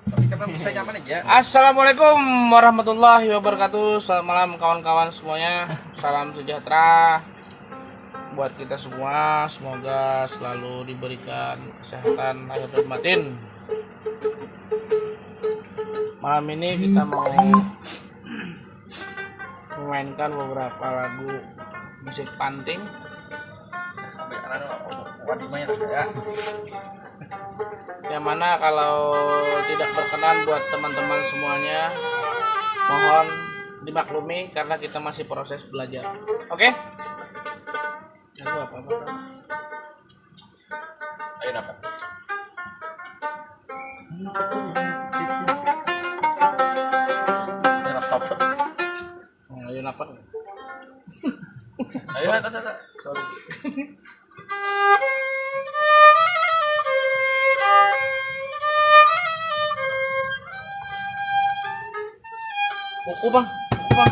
Tapi karena bisa nyaman aja. Assalamualaikum warahmatullahi wabarakatuh. Selamat malam kawan-kawan semuanya. Salam sejahtera buat kita semua. Semoga selalu diberikan kesehatan lahir dan batin. Malam ini kita mau memainkan beberapa lagu musik panting. Sampai karena wadimanya ya. Yang mana kalau tidak berkenan buat teman-teman semuanya, mohon dimaklumi karena kita masih proses belajar. Oke? Lagu apa? Ayo dapat. Ini soft. Ayo dapat. Ayo ada. Sorry. Buku bang. Apa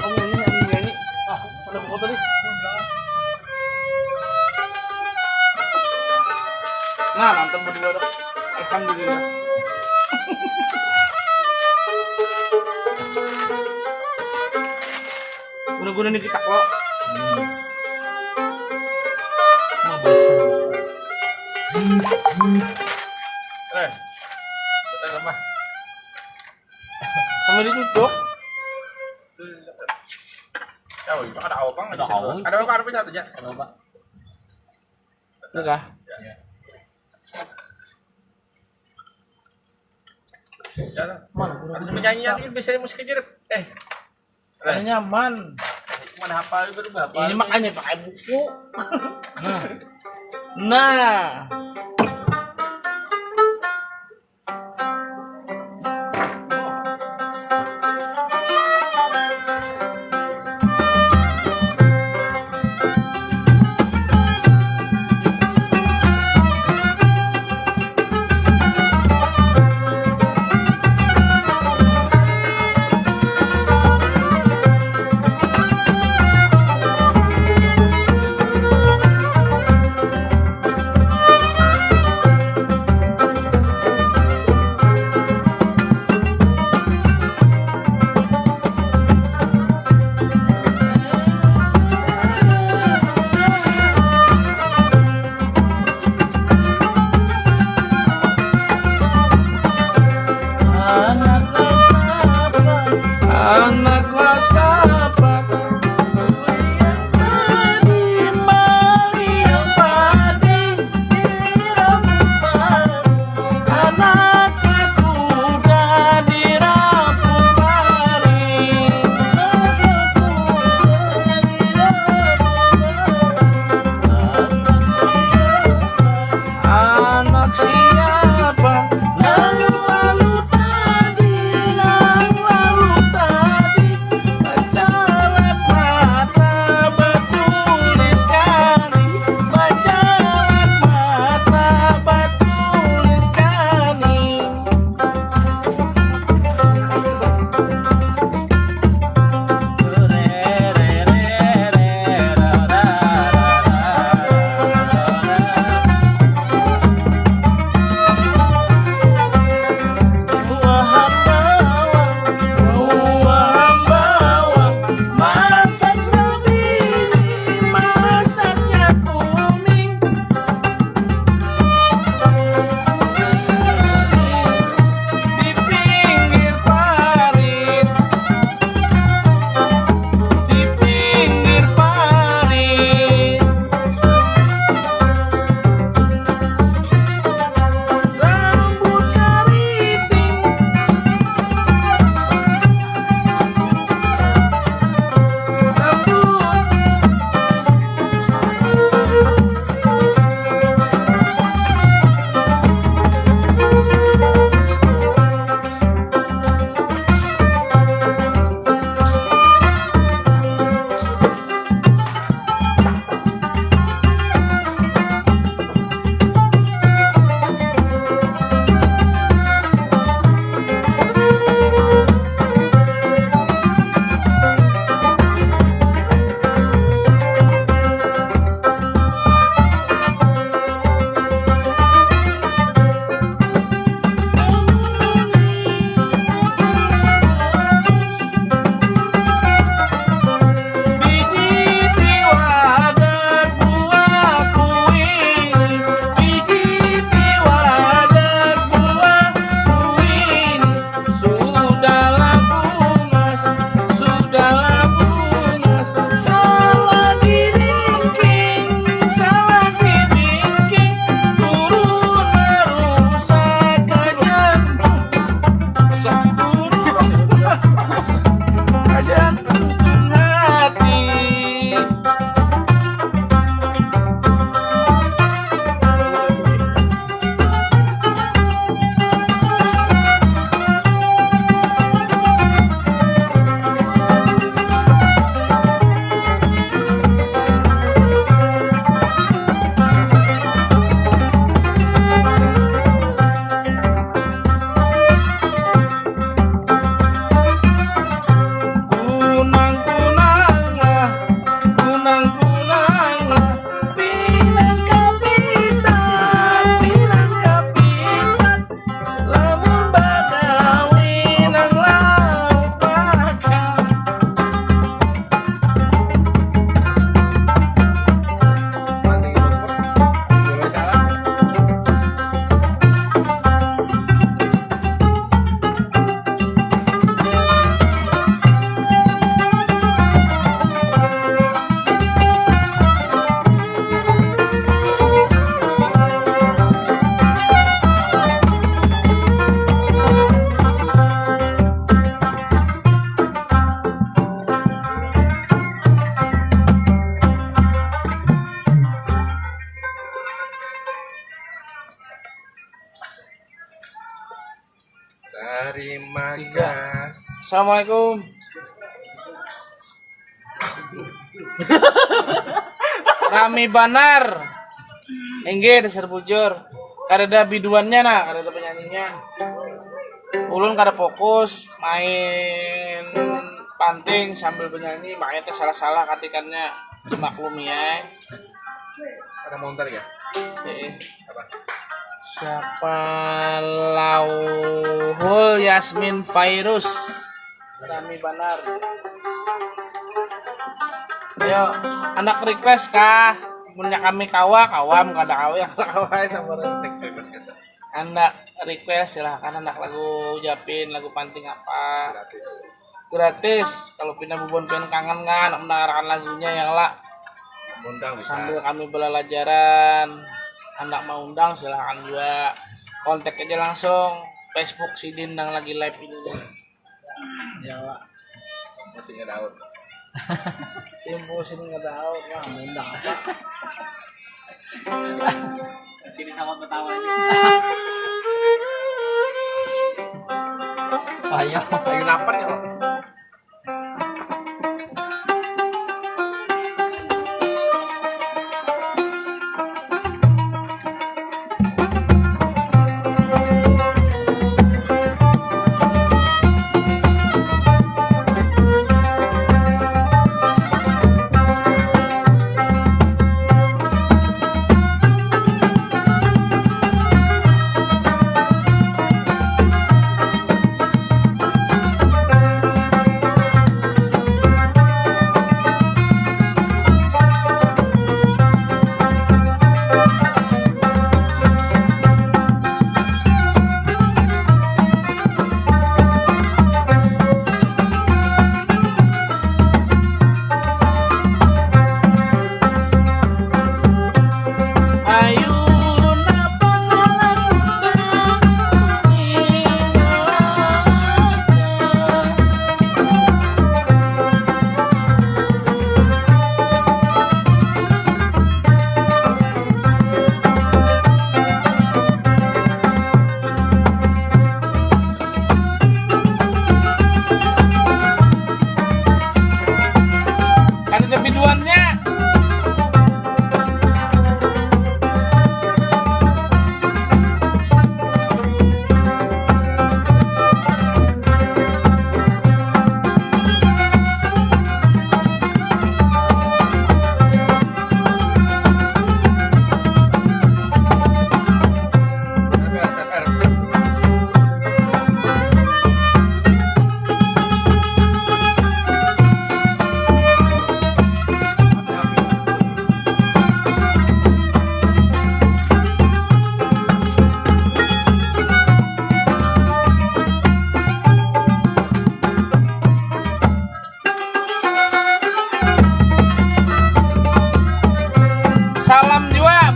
kamu nyanyi? Ada buku tadi. Nah, nonton berdua dong. Alhamdulillah. Guna-guna nih kita kok. Kita lemah. Sama ditutup. Oh, itu ada awang Ada awang. Ada awang ada punya aja. Kenapa? Enggak. Ya, ada penyanyi yang bisa musik aja. Ada nyaman. Mana hafal itu berapa? Ini makanya pakai buku. Nah. Terima Tiga. kasih. Assalamualaikum. Rami Banar. Enggak dasar bujur. Kada biduannya nah, kada penyanyinya. Ulun kada fokus main panting sambil bernyanyi, makanya teh salah-salah katikannya. Dimaklumi ya. Ada montar ya? Apa? Siapa Lauhul Yasmin Virus Rami Banar. Ayo, anak request kah? Punya kami kawam kada kawa yang kawa sama anak request silahkan anak lagu Japin, lagu panting apa? Gratis. Kalau pindah bubon pengen kangen kan mendengarkan lagunya yang lah. Undang bisa. Sambil kami belajaran. Anak mau undang silahkan juga. Kontak aja langsung Facebook si Dindang lagi live ini. Ya Pak. Masih nggak tahu. Tempo sini nggak tahu, wah mau undang apa? Sini sama ketawanya. Ayo. Ayo lapar ya.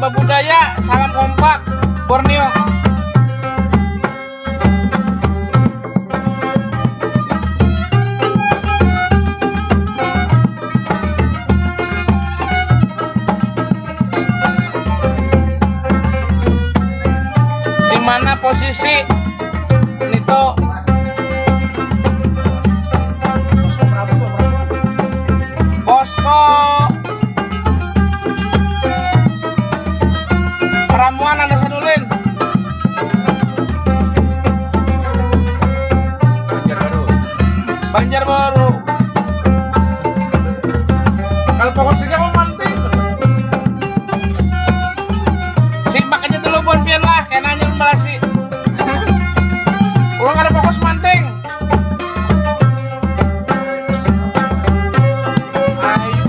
Budaya, salam kompak, Borneo. Di mana posisi Nito? Posko Ramuan Anda Sadulin. Banjarbaru. Kalau pokoknya mau manting. Simak aja dulu bon pian lah, kayak nanya balasi. Ulang ada fokus manting. Ayo.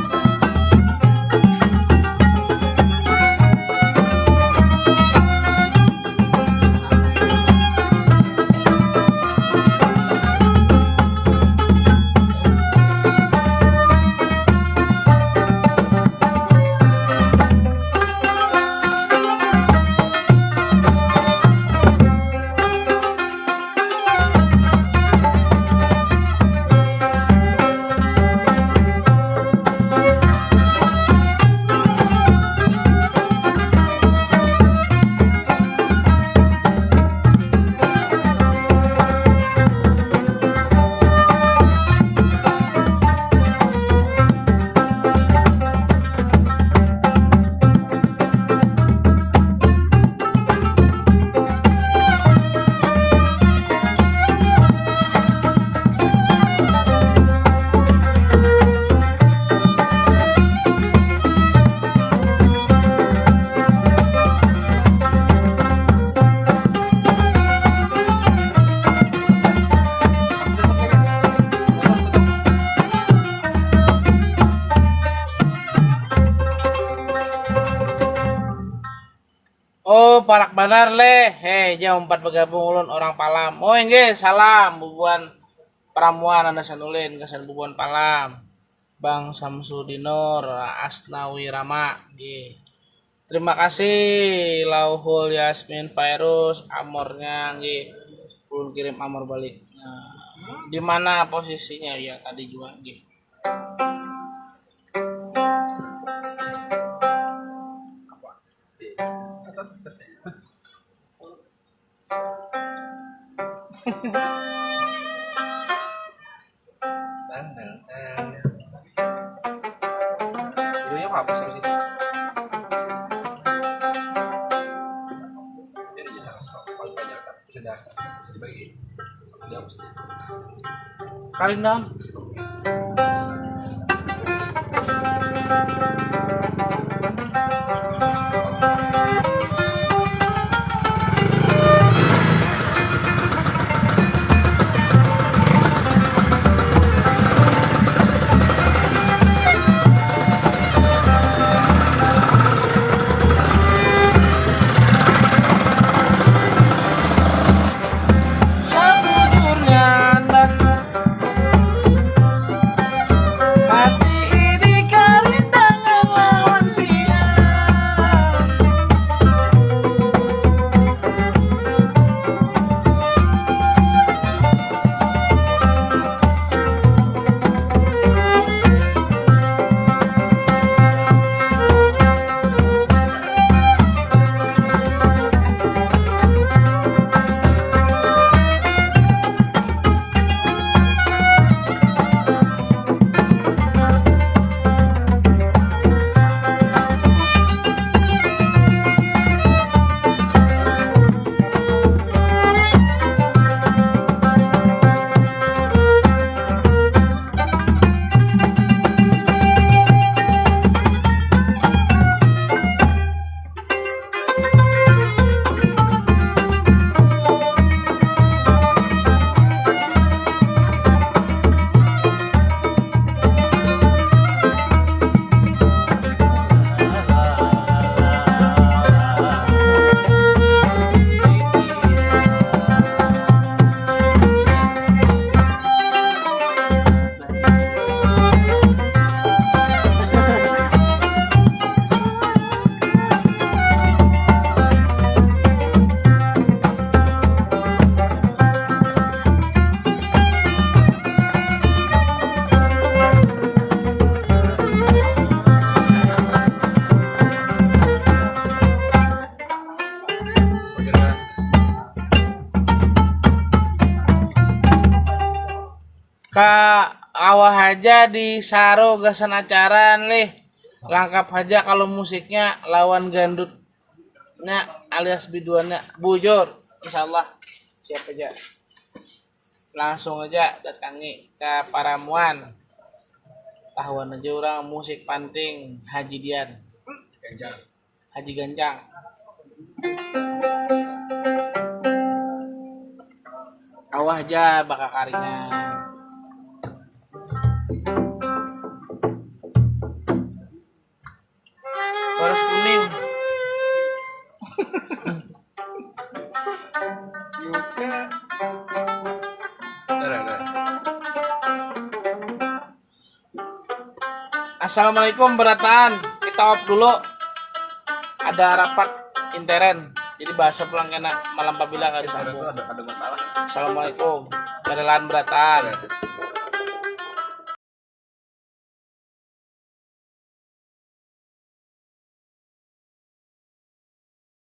parak banar leh. Jam 4 bergabung ulun orang Palam. Oh enggak, salam bubuan Pramuan Anda sanulin kesan bubuan Palam. Bang Samsudinur Asnawi Rama nggih. Terima kasih Lauhul Yasmin Virus amornya nggih. Ulun kirim amor balik. Nah, di mana posisinya ya tadi juga nggih. Videonya apa sih itu? Jadi jangan kalau banyak sudah dibagi. Ada mesti. Kalindan. Sabujurnya dan hati ini karindangan lawan dia. Ka awah aja di saro gasan acaran leh. Lengkap aja kalau musiknya lawan gandutnya alias biduannya bujur. Insyaallah siap aja. Langsung aja datangi ke Paramuan. Tahuan aja orang musik panting Haji Dian. Ganjang. Haji Ganjang. Awah aja bakal karinya. Garis kuning. Udah. Assalamualaikum berataan. Kita off dulu. Ada rapat intern. Jadi bahasa pulang kena malam pabila kali Itu sambung. ada masalah. Assalamualaikum. Kerelaan berataan.